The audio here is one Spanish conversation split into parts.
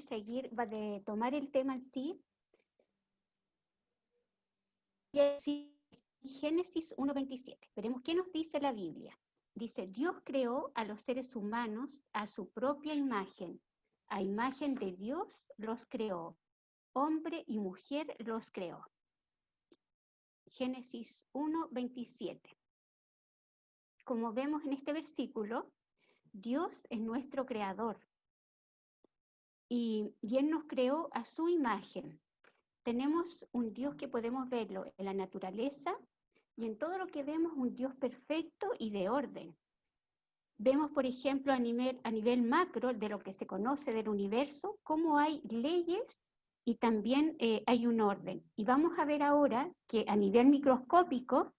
seguir, de tomar el tema en sí, Génesis 1:27. Veremos qué nos dice la Biblia. Dice, Dios creó a los seres humanos a su propia imagen. A imagen de Dios los creó. Hombre y mujer los creó. Génesis 1:27. Como vemos en este versículo, Dios es nuestro creador. Y Él nos creó a su imagen. Tenemos un Dios que podemos verlo en la naturaleza y en todo lo que vemos, un Dios perfecto y de orden. Vemos, por ejemplo, a nivel macro de lo que se conoce del universo, cómo hay leyes y también hay un orden. Y vamos a ver ahora que a nivel microscópico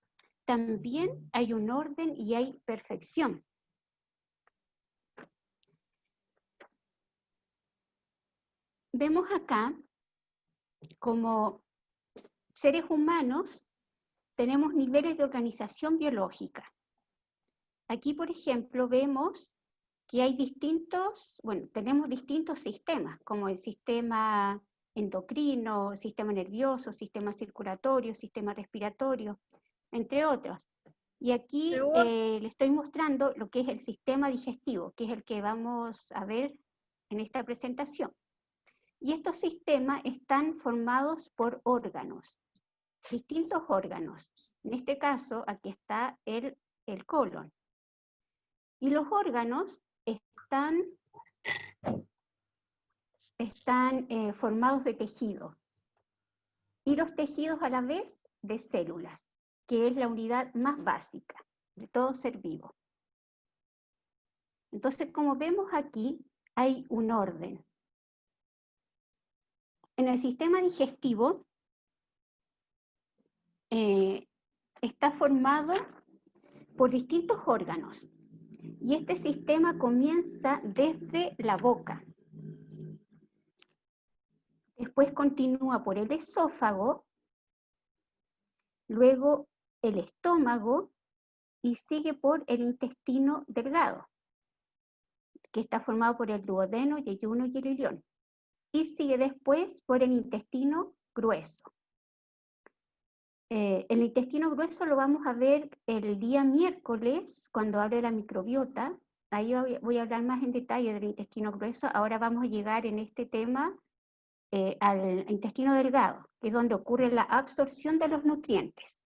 también hay un orden y hay perfección. Vemos acá como seres humanos tenemos niveles de organización biológica. Aquí, por ejemplo, vemos que hay tenemos distintos sistemas, como el sistema endocrino, sistema nervioso, sistema circulatorio, sistema respiratorio, entre otros. Y aquí le estoy mostrando lo que es el sistema digestivo, que es el que vamos a ver en esta presentación. Y estos sistemas están formados por órganos, distintos órganos. En este caso, aquí está el colon. Y los órganos están formados de tejido. Y los tejidos a la vez de células, que es la unidad más básica de todo ser vivo. Entonces, como vemos aquí, hay un orden. En el sistema digestivo está formado por distintos órganos. Y este sistema comienza desde la boca. Después continúa por el esófago, luego el estómago y sigue por el intestino delgado, que está formado por el duodeno, yeyuno y el ilión. Y sigue después por el intestino grueso. El intestino grueso lo vamos a ver el día miércoles, cuando hable de la microbiota. Ahí voy a hablar más en detalle del intestino grueso. Ahora vamos a llegar en este tema al intestino delgado, que es donde ocurre la absorción de los nutrientes.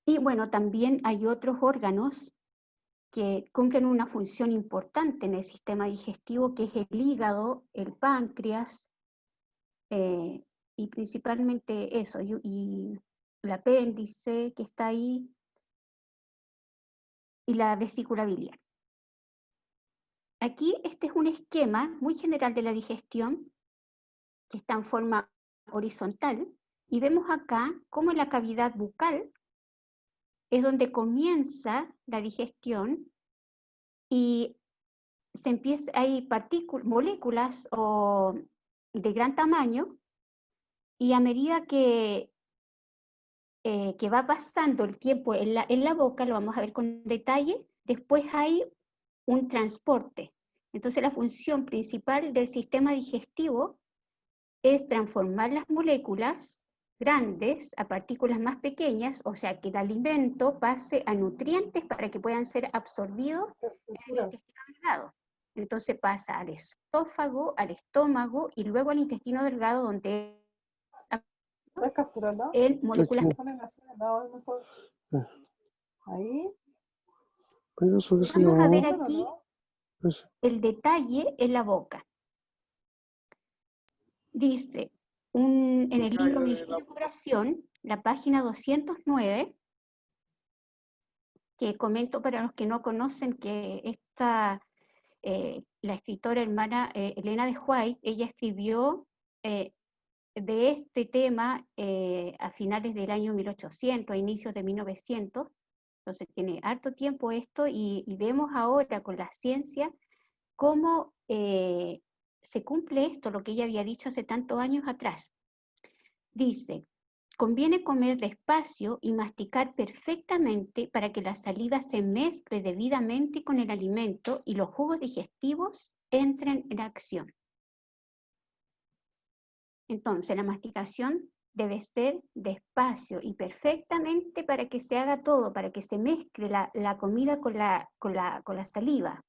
Y bueno, también hay otros órganos que cumplen una función importante en el sistema digestivo, que es el hígado, el páncreas, y principalmente eso, y el apéndice que está ahí, y la vesícula biliar. Aquí este es un esquema muy general de la digestión, que está en forma horizontal, y vemos acá cómo en la cavidad bucal es donde comienza la digestión, y hay moléculas de gran tamaño, y a medida que va pasando el tiempo en la boca, lo vamos a ver con detalle, después hay un transporte. Entonces la función principal del sistema digestivo es transformar las moléculas grandes a partículas más pequeñas, o sea, que el alimento pase a nutrientes para que puedan ser absorbidos en el intestino delgado. Entonces pasa al esófago, al estómago y luego al intestino delgado, donde en moléculas. Ahí. Vamos a ver aquí el detalle en la boca. Dice, en el libro Ministerio de Curación, la página 209, que comento para los que no conocen que la escritora hermana Elena de White, ella escribió de este tema a finales del año 1800, a inicios de 1900, entonces tiene harto tiempo esto, y vemos ahora con la ciencia cómo se cumple esto, lo que ella había dicho hace tantos años atrás. Dice, conviene comer despacio y masticar perfectamente para que la saliva se mezcle debidamente con el alimento y los jugos digestivos entren en acción. Entonces, la masticación debe ser despacio y perfectamente para que se haga todo, para que se mezcle la comida con la saliva.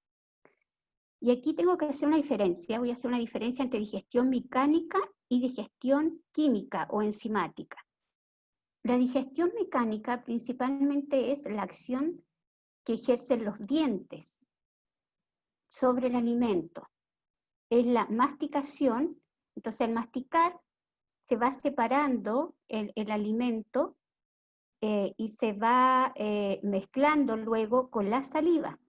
Y aquí tengo que hacer una diferencia, voy a hacer una diferencia entre digestión mecánica y digestión química o enzimática. La digestión mecánica principalmente es la acción que ejercen los dientes sobre el alimento. Es la masticación, entonces al masticar se va separando el alimento y se va mezclando luego con la saliva.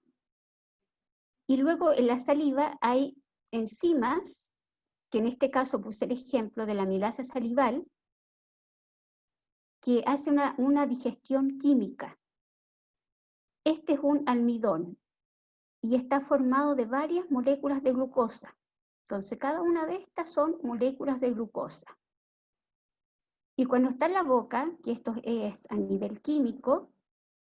Y luego en la saliva hay enzimas, que en este caso puse el ejemplo de la amilasa salival, que hace una digestión química. Este es un almidón y está formado de varias moléculas de glucosa. Entonces cada una de estas son moléculas de glucosa. Y cuando está en la boca, que esto es a nivel químico,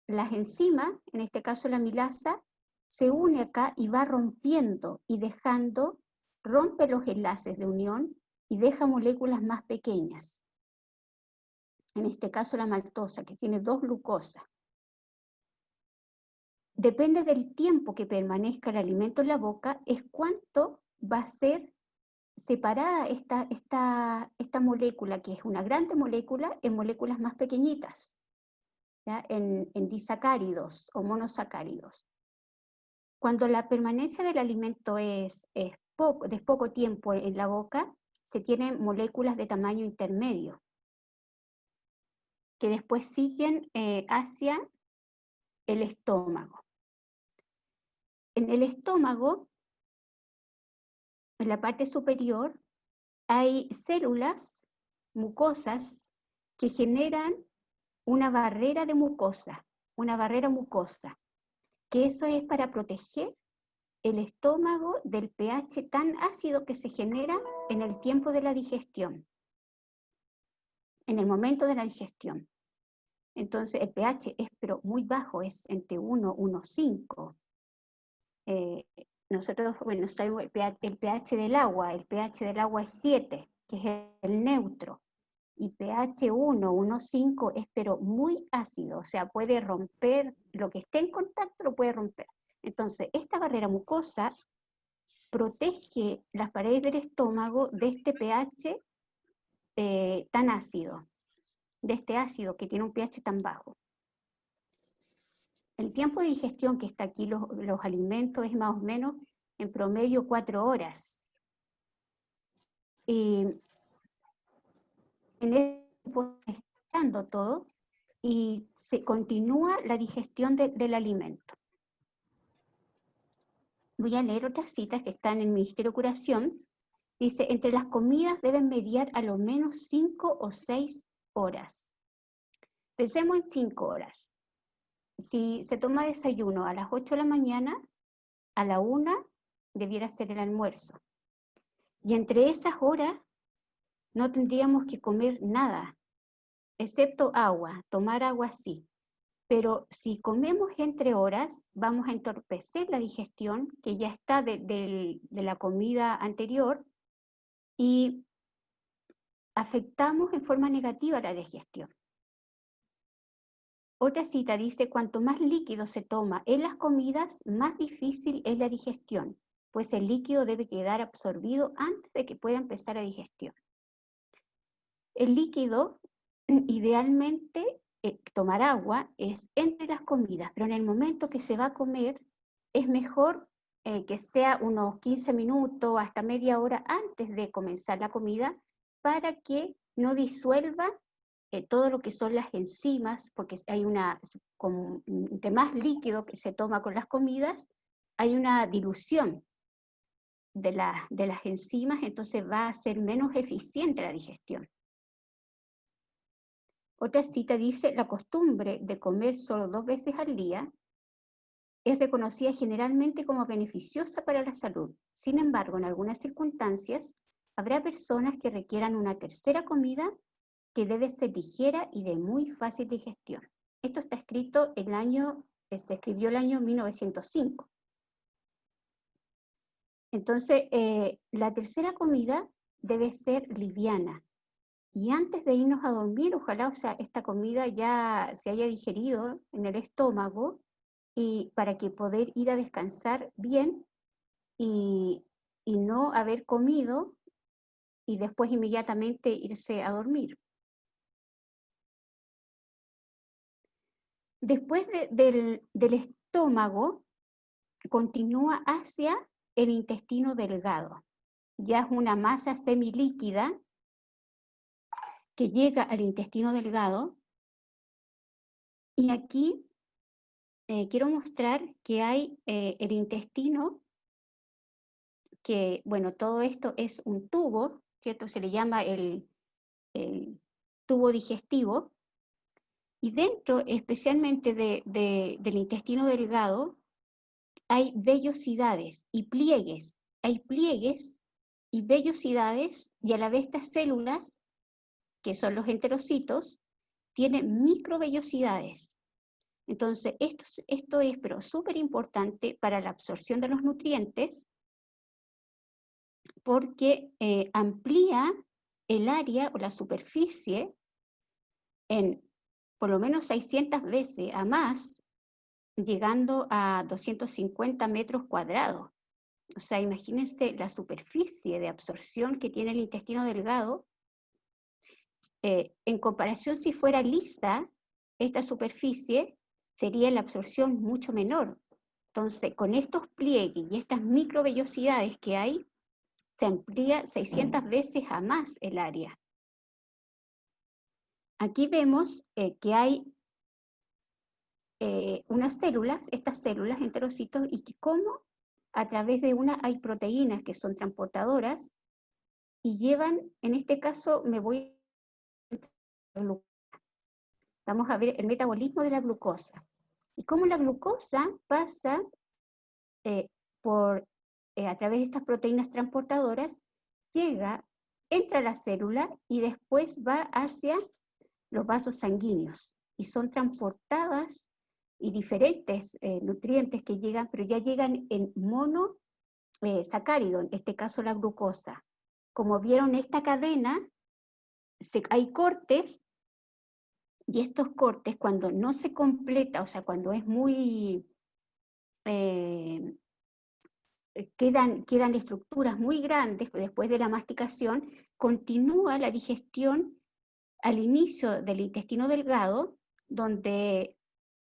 las enzimas, en este caso la amilasa, se une acá y va rompiendo y rompe los enlaces de unión y deja moléculas más pequeñas. En este caso la maltosa, que tiene 2 glucosas. Depende del tiempo que permanezca el alimento en la boca, es cuánto va a ser separada esta molécula, que es una grande molécula, en moléculas más pequeñitas, ¿ya? En disacáridos o monosacáridos. Cuando la permanencia del alimento es poco tiempo en la boca, se tienen moléculas de tamaño intermedio, que después siguen hacia el estómago. En el estómago, en la parte superior, hay células mucosas que generan una barrera mucosa, que eso es para proteger el estómago del pH tan ácido que se genera en el tiempo de la digestión, en el momento de la digestión. Entonces el pH es pero muy bajo, es entre 1 y 1,5. Nosotros, bueno, sabemos el pH del agua. El pH del agua es 7, que es el neutro. Y pH 1, 1,5 es pero muy ácido, o sea, puede romper, lo que esté en contacto lo puede romper. Entonces, esta barrera mucosa protege las paredes del estómago de este pH tan ácido, de este ácido que tiene un pH tan bajo. El tiempo de digestión que está aquí los alimentos es más o menos en promedio 4 horas. En ese tiempo está estando todo y se continúa la digestión del alimento. Voy a leer otras citas que están en el Ministerio de Curación. Dice, entre las comidas deben mediar a lo menos 5 o 6 horas. Pensemos en 5 horas. Si se toma desayuno a las 8 de la mañana, a la 1 debiera ser el almuerzo. Y entre esas horas no tendríamos que comer nada, excepto agua, tomar agua sí. Pero si comemos entre horas, vamos a entorpecer la digestión, que ya está de la comida anterior, y afectamos en forma negativa la digestión. Otra cita dice, cuanto más líquido se toma en las comidas, más difícil es la digestión, pues el líquido debe quedar absorbido antes de que pueda empezar la digestión. El líquido, idealmente, tomar agua es entre las comidas, pero en el momento que se va a comer, es mejor que sea unos 15 minutos hasta media hora antes de comenzar la comida, para que no disuelva todo lo que son las enzimas, porque hay entre más líquido que se toma con las comidas, hay una dilución de las enzimas, entonces va a ser menos eficiente la digestión. Otra cita dice, la costumbre de comer solo 2 veces al día es reconocida generalmente como beneficiosa para la salud. Sin embargo, en algunas circunstancias, habrá personas que requieran una tercera comida que debe ser ligera y de muy fácil digestión. Esto está escrito se escribió el año 1905. Entonces, la tercera comida debe ser liviana. Y antes de irnos a dormir, ojalá, o sea, esta comida ya se haya digerido en el estómago y para que poder ir a descansar bien y, y no haber comido y después inmediatamente irse a dormir. Después del estómago, continúa hacia el intestino delgado. Ya es una masa semilíquida que llega al intestino delgado. Y aquí quiero mostrar que hay el intestino, que, bueno, todo esto es un tubo, ¿cierto? Se le llama el tubo digestivo. Y dentro, especialmente del intestino delgado, hay vellosidades y pliegues. Hay pliegues y vellosidades, y a la vez estas células, que son los enterocitos, tienen microvellosidades. Entonces, esto es pero súper importante para la absorción de los nutrientes, porque amplía el área o la superficie en por lo menos 600 veces a más, llegando a 250 metros cuadrados. O sea, imagínense la superficie de absorción que tiene el intestino delgado. En comparación, si fuera lisa, esta superficie sería la absorción mucho menor. Entonces, con estos pliegues y estas microvellosidades que hay, se amplía 600 veces a más el área. Aquí vemos que hay unas células, estas células, enterocitos, y que cómo a través de una hay proteínas que son transportadoras y llevan, en este caso me voy a vamos a ver el metabolismo de la glucosa. Y cómo la glucosa pasa a través de estas proteínas transportadoras, entra a la célula y después va hacia los vasos sanguíneos. Y son transportadas y diferentes nutrientes que llegan, pero ya llegan en monosacárido, en este caso la glucosa. Como vieron esta cadena, hay cortes, y estos cortes cuando no se completa, o sea, cuando es muy... quedan estructuras muy grandes después de la masticación, continúa la digestión al inicio del intestino delgado, donde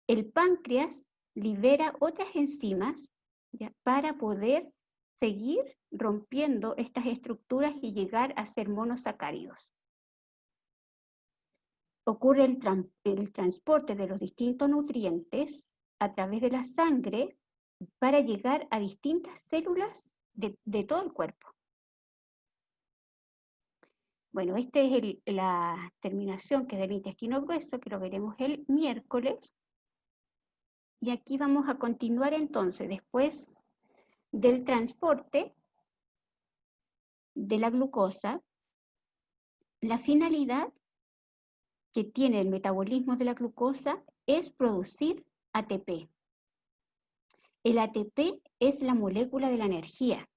el páncreas libera otras enzimas, ¿ya?, para poder seguir rompiendo estas estructuras y llegar a ser monosacáridos. Ocurre el transporte de los distintos nutrientes a través de la sangre para llegar a distintas células de todo el cuerpo. Bueno, esta es la terminación que es del intestino grueso, que lo veremos el miércoles. Y aquí vamos a continuar entonces, después del transporte de la glucosa, la finalidad que tiene el metabolismo de la glucosa es producir ATP. El ATP es la molécula de la energía.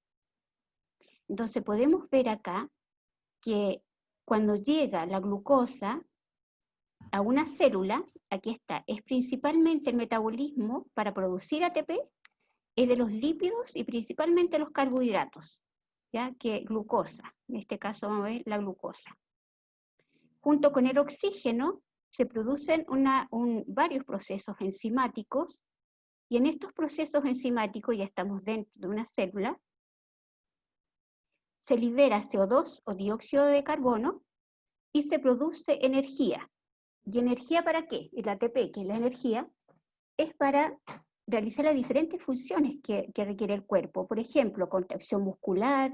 Entonces podemos ver acá que cuando llega la glucosa a una célula, aquí está, es principalmente el metabolismo para producir ATP, es de los lípidos y principalmente los carbohidratos, ya que glucosa, en este caso vamos a ver la glucosa. Junto con el oxígeno se producen varios procesos enzimáticos, y en estos procesos enzimáticos, ya estamos dentro de una célula, se libera CO2 o dióxido de carbono y se produce energía. ¿Y energía para qué? El ATP, que es la energía, es para realizar las diferentes funciones que requiere el cuerpo. Por ejemplo, contracción muscular,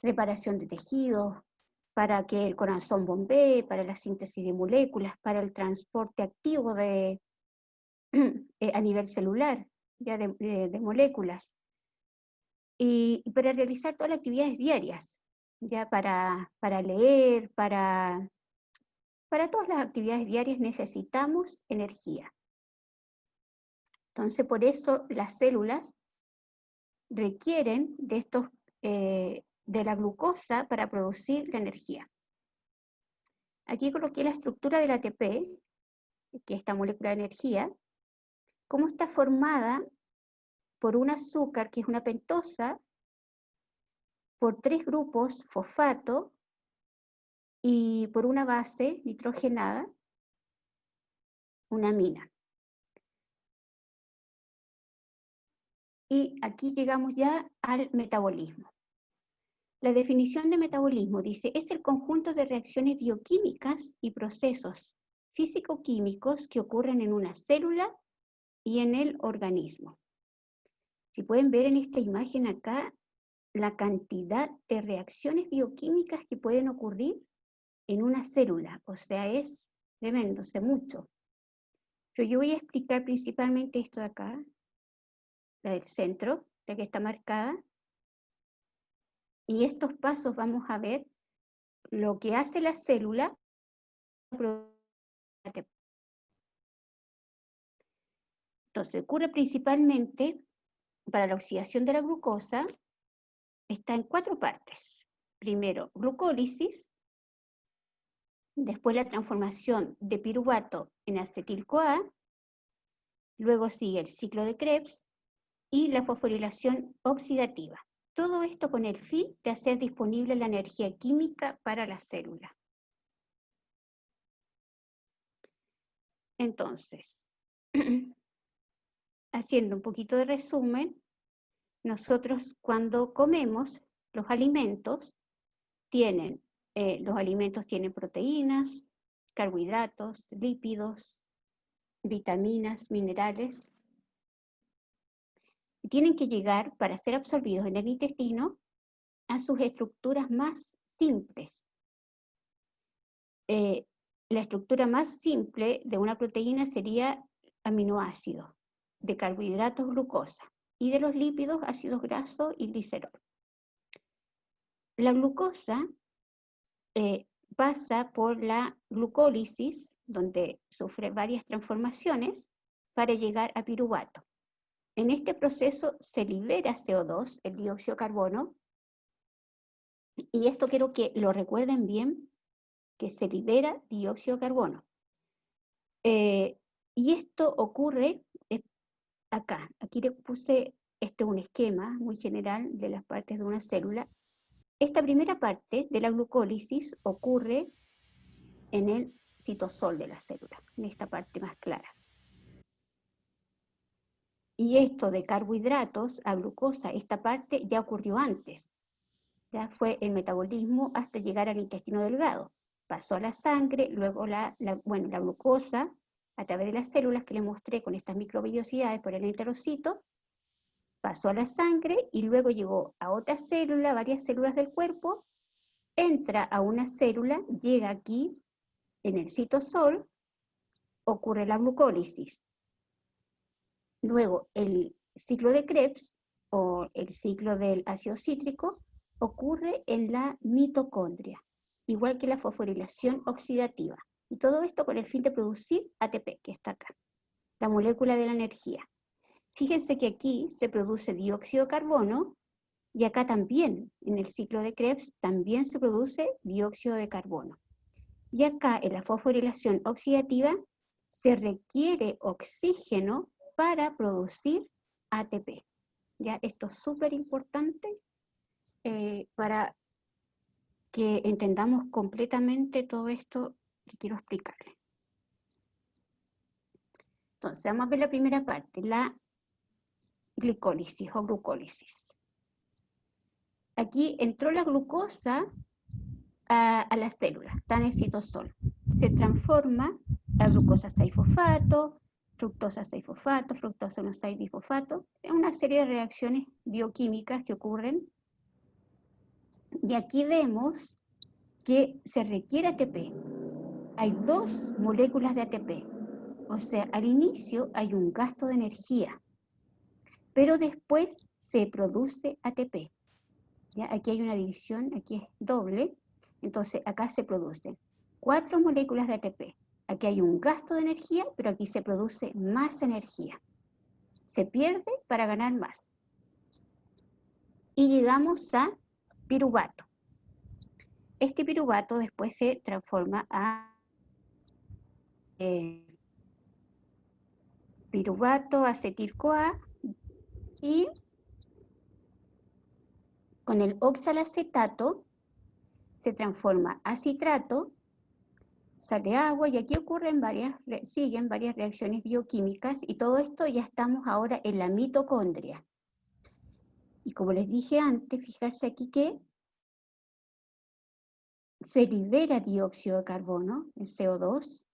reparación de tejidos, para que el corazón bombee, para la síntesis de moléculas, para el transporte activo a nivel celular, ya de moléculas. Y para realizar todas las actividades diarias, ya para leer, para todas las actividades diarias necesitamos energía. Entonces, por eso las células requieren de estos de la glucosa para producir la energía. Aquí coloqué la estructura del ATP, que es esta molécula de energía, cómo está formada por un azúcar, que es una pentosa, por 3 grupos fosfato y por una base nitrogenada, una amina. Y aquí llegamos ya al metabolismo. La definición de metabolismo dice, es el conjunto de reacciones bioquímicas y procesos físico-químicos que ocurren en una célula y en el organismo. Si pueden ver en esta imagen acá, la cantidad de reacciones bioquímicas que pueden ocurrir en una célula, o sea, es tremendo, sé mucho. Pero yo voy a explicar principalmente esto de acá, la del centro, la que está marcada, y estos pasos vamos a ver lo que hace la célula. Entonces, ocurre principalmente para la oxidación de la glucosa, está en 4 partes. Primero, glucólisis, después la transformación de piruvato en acetil-CoA, luego sigue el ciclo de Krebs y la fosforilación oxidativa. Todo esto con el fin de hacer disponible la energía química para la célula. Entonces, haciendo un poquito de resumen, nosotros cuando comemos los alimentos tienen proteínas, carbohidratos, lípidos, vitaminas, minerales. Y tienen que llegar, para ser absorbidos en el intestino, a sus estructuras más simples. La estructura más simple de una proteína sería aminoácidos, de carbohidratos, glucosa, y de los lípidos, ácidos grasos y glicerol. La glucosa pasa por la glucólisis, donde sufre varias transformaciones, para llegar a piruvato. En este proceso se libera CO2, el dióxido de carbono, y esto quiero que lo recuerden bien, que se libera dióxido de carbono. Y esto ocurre acá. Aquí le puse un esquema muy general de las partes de una célula. Esta primera parte de la glucólisis ocurre en el citosol de la célula, en esta parte más clara. Y esto de carbohidratos a glucosa, esta parte ya ocurrió antes. Ya fue el metabolismo hasta llegar al intestino delgado. Pasó a la sangre, luego la glucosa, a través de las células que les mostré con estas microvellosidades por el enterocito, pasó a la sangre y luego llegó a otra célula, varias células del cuerpo, entra a una célula, llega aquí en el citosol, ocurre la glucólisis. Luego el ciclo de Krebs o el ciclo del ácido cítrico ocurre en la mitocondria, igual que la fosforilación oxidativa. Y todo esto con el fin de producir ATP, que está acá, la molécula de la energía. Fíjense que aquí se produce dióxido de carbono y acá también, en el ciclo de Krebs, también se produce dióxido de carbono. Y acá en la fosforilación oxidativa se requiere oxígeno para producir ATP. ¿Ya? Esto es súper importante para que entendamos completamente todo esto que quiero explicarles. Entonces, vamos a ver la primera parte, la glicólisis o glucólisis. Aquí entró la glucosa a la célula, está en el citosol. Se transforma a glucosa 6-fosfato, fructosa 6-fosfato, fructosa 1,6-bisfosfato. Es una serie de reacciones bioquímicas que ocurren. Y aquí vemos que se requiere ATP. Hay 2 moléculas de ATP. O sea, al inicio hay un gasto de energía, pero después se produce ATP. ¿Ya? Aquí hay una división, aquí es doble. Entonces acá se producen 4 moléculas de ATP. Aquí hay un gasto de energía, pero aquí se produce más energía. Se pierde para ganar más. y llegamos a piruvato. Este piruvato después se transforma a piruvato, acetil-CoA, y con el oxalacetato se transforma a citrato, sale agua, y aquí siguen varias reacciones bioquímicas, y todo esto ya estamos ahora en la mitocondria. Y como les dije antes, fijarse aquí que se libera dióxido de carbono, el CO2,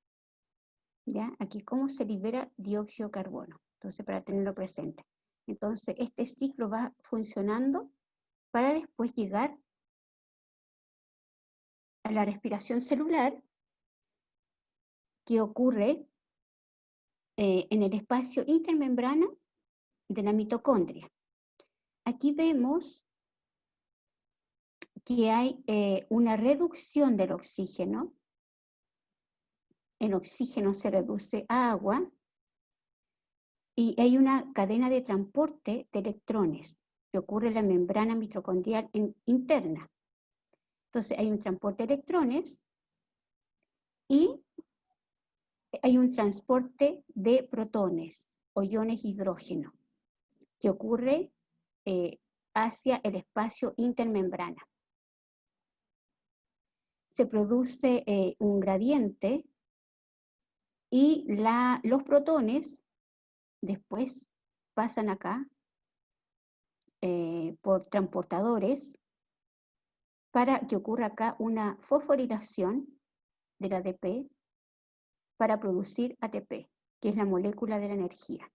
¿ya? Aquí cómo se libera dióxido de carbono, entonces para tenerlo presente. Entonces este ciclo va funcionando para después llegar a la respiración celular, que ocurre en el espacio intermembrana de la mitocondria. Aquí vemos que hay una reducción del oxígeno. El oxígeno se reduce a agua y hay una cadena de transporte de electrones que ocurre en la membrana mitocondrial interna. Entonces hay un transporte de electrones y hay un transporte de protones o iones hidrógeno que ocurre hacia el espacio intermembrana. Se produce un gradiente y los protones después pasan acá por transportadores para que ocurra acá una fosforilación del ADP para producir ATP, que es la molécula de la energía.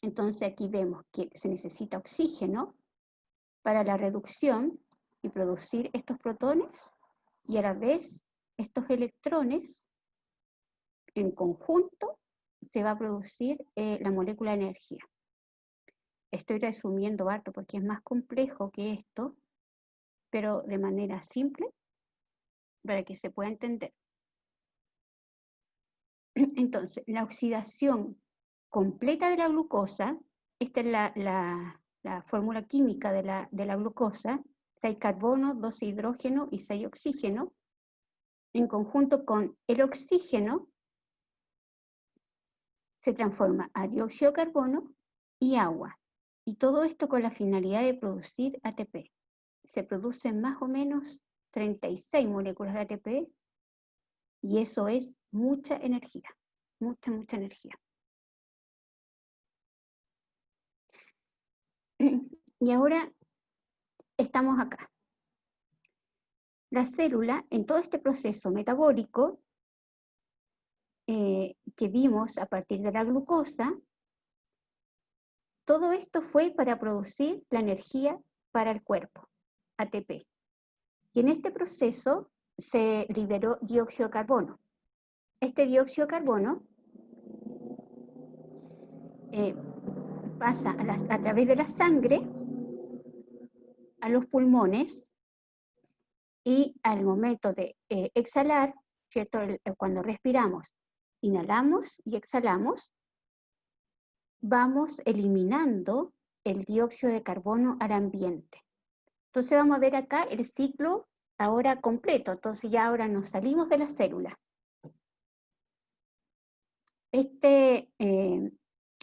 Entonces aquí vemos que se necesita oxígeno para la reducción y producir estos protones, y a la vez estos electrones en conjunto se va a producir la molécula de energía. Estoy resumiendo harto porque es más complejo que esto, pero de manera simple para que se pueda entender. Entonces, la oxidación completa de la glucosa, esta es la fórmula química de la glucosa: 6 carbono, 12 hidrógeno y 6 oxígeno, en conjunto con el oxígeno se transforma a dióxido de carbono y agua. Y todo esto con la finalidad de producir ATP. Se producen más o menos 36 moléculas de ATP, y eso es mucha energía, mucha energía. Y ahora estamos acá. La célula, en todo este proceso metabólico que vimos a partir de la glucosa, todo esto fue para producir la energía para el cuerpo, ATP. Y en este proceso se liberó dióxido de carbono. Este dióxido de carbono pasa a través de la sangre a los pulmones, y al momento de exhalar, ¿cierto? Cuando respiramos, inhalamos y exhalamos, vamos eliminando el dióxido de carbono al ambiente. Entonces vamos a ver acá el ciclo ahora completo. Entonces ya ahora nos salimos de la célula. Este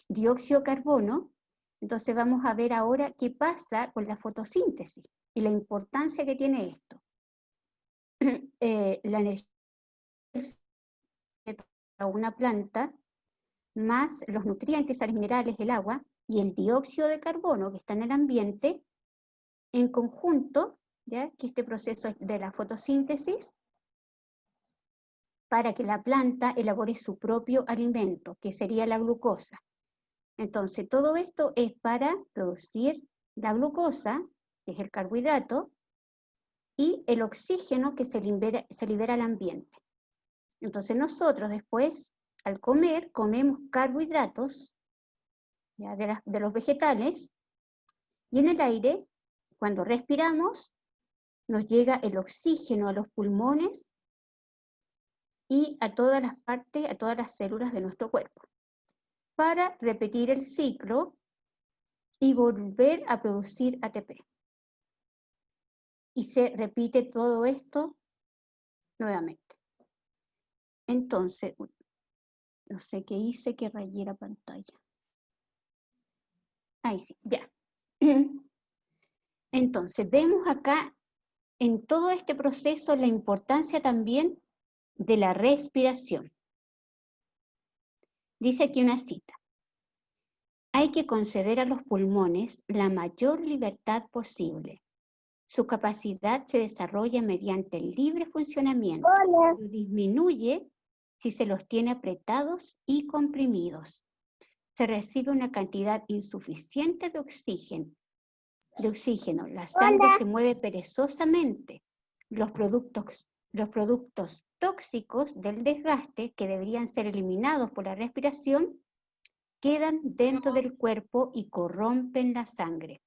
dióxido de carbono, entonces vamos a ver ahora qué pasa con la fotosíntesis y la importancia que tiene esto. La energía de una planta, más los nutrientes, sales minerales, el agua y el dióxido de carbono que está en el ambiente, en conjunto, ¿ya? Que este proceso es de la fotosíntesis, para que la planta elabore su propio alimento, que sería la glucosa. Entonces, todo esto es para producir la glucosa, que es el carbohidrato, y el oxígeno que se libera al ambiente. Entonces, nosotros después, al comer, comemos carbohidratos, ¿ya? De los vegetales, y en el aire, cuando respiramos, nos llega el oxígeno a los pulmones y a todas las partes, a todas las células de nuestro cuerpo, para repetir el ciclo y volver a producir ATP. Y se repite todo esto nuevamente. Entonces, no sé qué hice, que rayé la pantalla. Ahí sí, ya. Entonces, vemos acá en todo este proceso la importancia también de la respiración. Dice aquí una cita. Hay que conceder a los pulmones la mayor libertad posible. Su capacidad se desarrolla mediante el libre funcionamiento, pero disminuye si se los tiene apretados y comprimidos. Se recibe una cantidad insuficiente de oxígeno. La sangre se mueve perezosamente. Los productos tóxicos del desgaste, que deberían ser eliminados por la respiración, quedan dentro del cuerpo y corrompen la sangre.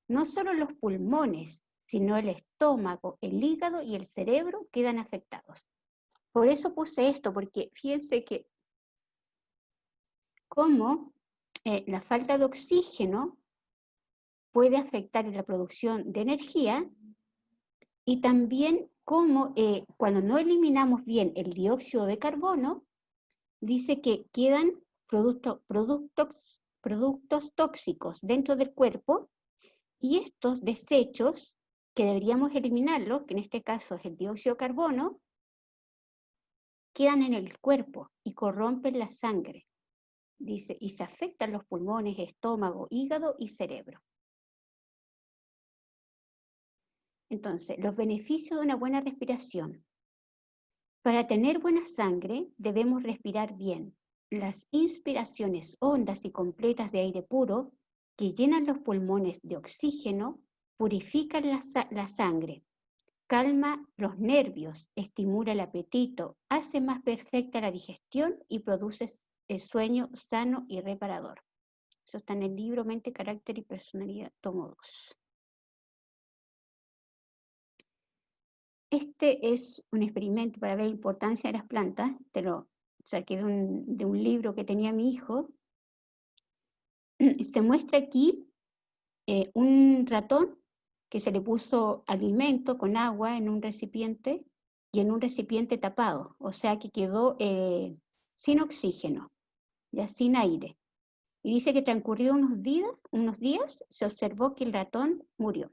No solo los pulmones, sino el estómago, el hígado y el cerebro quedan afectados. Por eso puse esto, porque fíjense que cómo la falta de oxígeno puede afectar en la producción de energía, y también cómo cuando no eliminamos bien el dióxido de carbono, dice que quedan productos tóxicos dentro del cuerpo, y estos desechos que deberíamos eliminarlos, que en este caso es el dióxido de carbono, quedan en el cuerpo y corrompen la sangre. Dice, y se afectan los pulmones, estómago, hígado y cerebro. Entonces, los beneficios de una buena respiración. Para tener buena sangre, debemos respirar bien. Las inspiraciones hondas y completas de aire puro, que llenan los pulmones de oxígeno, purifican la sangre, calma los nervios, estimula el apetito, hace más perfecta la digestión y produce el sueño sano y reparador. Eso está en el libro Mente, Carácter y Personalidad, tomo 2. Este es un experimento para ver la importancia de las plantas. Te lo saqué de un libro que tenía mi hijo. Se muestra aquí un ratón que se le puso alimento con agua en un recipiente y en un recipiente tapado, o sea que quedó sin oxígeno, ya sin aire. Y dice que transcurrido unos días se observó que el ratón murió.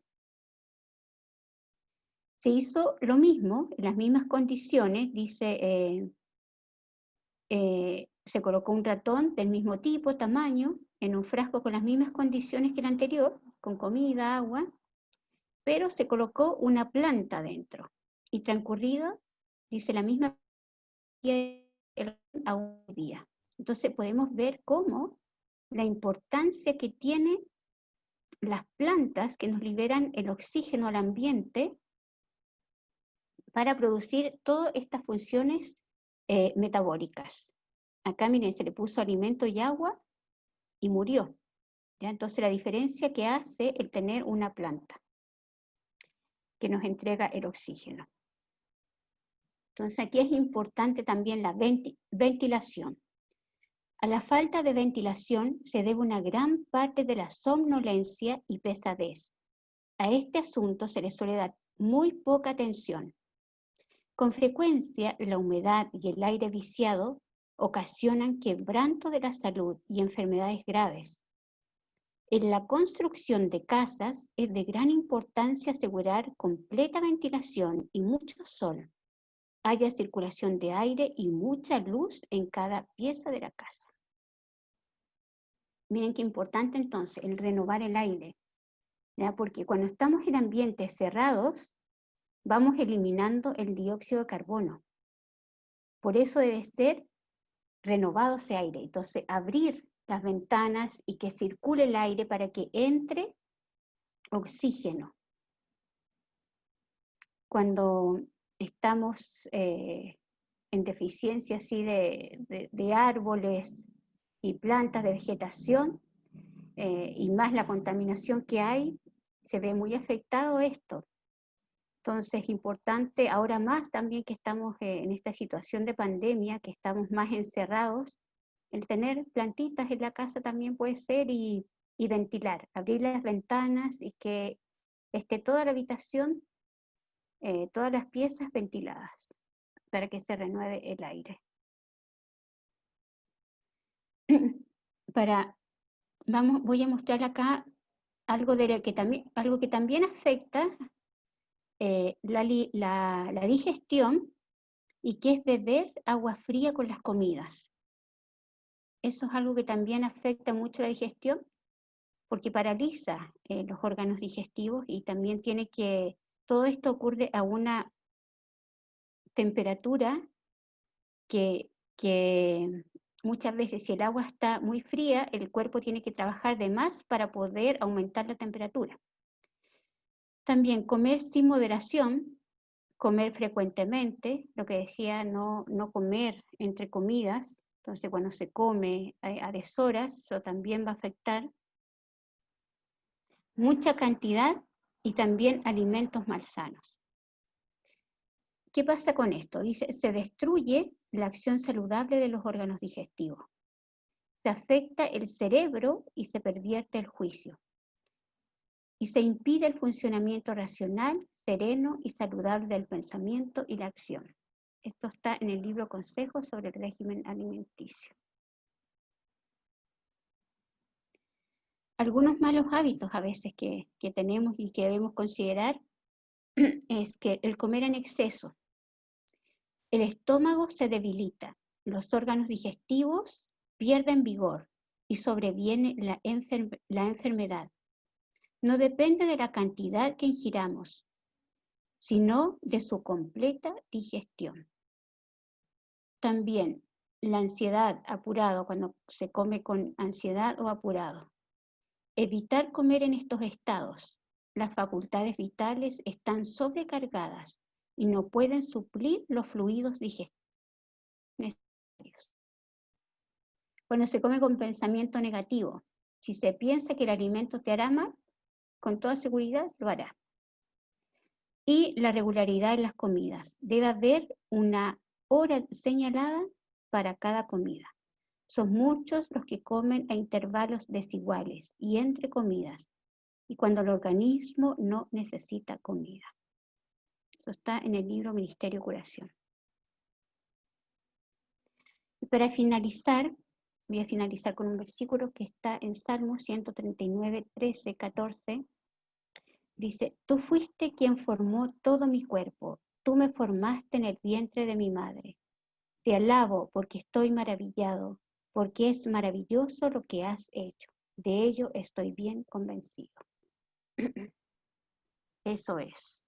Se hizo lo mismo, en las mismas condiciones, dice, se colocó un ratón del mismo tipo, tamaño, en un frasco con las mismas condiciones que el anterior, con comida, agua, pero se colocó una planta dentro. Y transcurrido, dice la misma a un día. Entonces podemos ver cómo la importancia que tienen las plantas que nos liberan el oxígeno al ambiente para producir todas estas funciones metabólicas. Acá miren, se le puso alimento y agua y murió. ¿Ya? Entonces la diferencia que hace el tener una planta que nos entrega el oxígeno. Entonces aquí es importante también la ventilación. A la falta de ventilación se debe una gran parte de la somnolencia y pesadez. A este asunto se le suele dar muy poca atención. Con frecuencia, la humedad y el aire viciado ocasionan quebranto de la salud y enfermedades graves. En la construcción de casas es de gran importancia asegurar completa ventilación y mucho sol, haya circulación de aire y mucha luz en cada pieza de la casa. Miren qué importante entonces el renovar el aire, ¿ya? Porque cuando estamos en ambientes cerrados, vamos eliminando el dióxido de carbono. Por eso debe ser renovado ese aire. Entonces, abrir las ventanas y que circule el aire para que entre oxígeno. Cuando estamos en deficiencia así de árboles y plantas de vegetación, y más la contaminación que hay, se ve muy afectado esto. Entonces es importante, ahora más también que estamos en esta situación de pandemia, que estamos más encerrados, el tener plantitas en la casa también puede ser, y y ventilar, abrir las ventanas y que esté toda la habitación, todas las piezas ventiladas para que se renueve el aire. Voy a mostrar acá algo que también afecta la digestión, y que es beber agua fría con las comidas. Eso es algo que también afecta mucho la digestión, porque paraliza los órganos digestivos, y también todo esto ocurre a una temperatura que muchas veces, si el agua está muy fría, el cuerpo tiene que trabajar de más para poder aumentar la temperatura. También comer sin moderación, comer frecuentemente, lo que decía, no comer entre comidas. Entonces, cuando se come a deshoras, eso también va a afectar. Mucha cantidad y también alimentos malsanos. ¿Qué pasa con esto? Dice, se destruye la acción saludable de los órganos digestivos. Se afecta el cerebro y se pervierte el juicio. Y se impide el funcionamiento racional, sereno y saludable del pensamiento y la acción. Esto está en el libro Consejos sobre el régimen alimenticio. Algunos malos hábitos a veces que tenemos y que debemos considerar es que el comer en exceso. El estómago se debilita, los órganos digestivos pierden vigor y sobreviene la enfermedad. No depende de la cantidad que ingiramos, sino de su completa digestión. También la ansiedad, apurado, cuando se come con ansiedad o apurado. Evitar comer en estos estados. Las facultades vitales están sobrecargadas y no pueden suplir los fluidos digestivos necesarios. Cuando se come con pensamiento negativo, si se piensa que el alimento te hará mal, con toda seguridad lo hará. Y la regularidad en las comidas. Debe haber una hora señalada para cada comida. Son muchos los que comen a intervalos desiguales y entre comidas, y cuando el organismo no necesita comida. Eso está en el libro Ministerio Curación. Y para finalizar, voy a finalizar con un versículo que está en Salmo 139, 13, 14. Dice, tú fuiste quien formó todo mi cuerpo, tú me formaste en el vientre de mi madre. Te alabo porque estoy maravillado, porque es maravilloso lo que has hecho. De ello estoy bien convencido. Eso es.